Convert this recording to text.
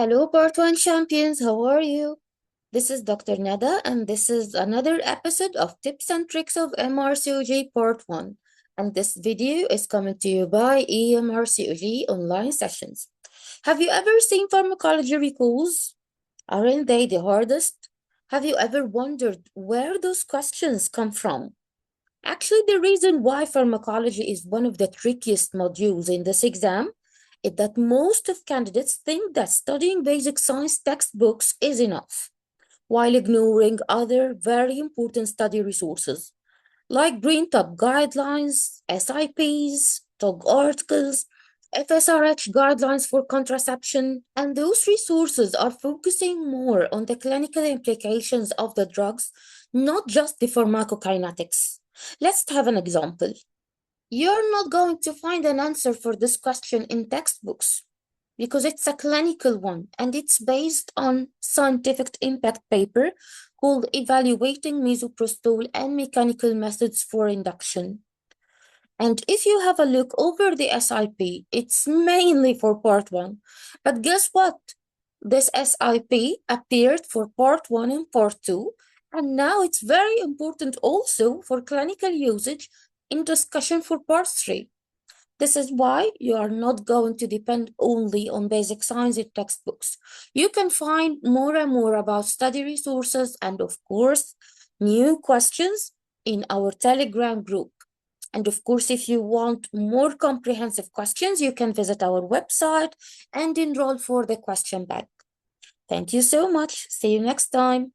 Hello, Part 1 champions. How are you? This is Dr. Nada, and this is another episode of Tips and Tricks of MRCOG Part 1. And this video is coming to you by EMRCOG online sessions. Have you ever seen pharmacology recalls? Aren't they the hardest? Have you ever wondered where those questions come from? Actually, the reason why pharmacology is one of the trickiest modules in this exam is that most of candidates think that studying basic science textbooks is enough, while ignoring other very important study resources like Green Top guidelines, SIPs, TOG articles, FSRH guidelines for contraception, and those resources are focusing more on the clinical implications of the drugs, not just the pharmacokinetics. Let's have an example. You're not going to find an answer for this question in textbooks because it's a clinical one and it's based on scientific impact paper called Evaluating Misoprostol and Mechanical Methods for Induction. And if you have a look over the SIP, it's mainly for part 1. But guess what? This SIP appeared for part 1 and part 2, and now it's very important also for clinical usage in discussion for part 3. This is why you are not going to depend only on basic science in textbooks. You can find more and more about study resources and, of course, new questions in our Telegram group. And of course, if you want more comprehensive questions, you can visit our website and enroll for the question bank. Thank you so much. See you next time.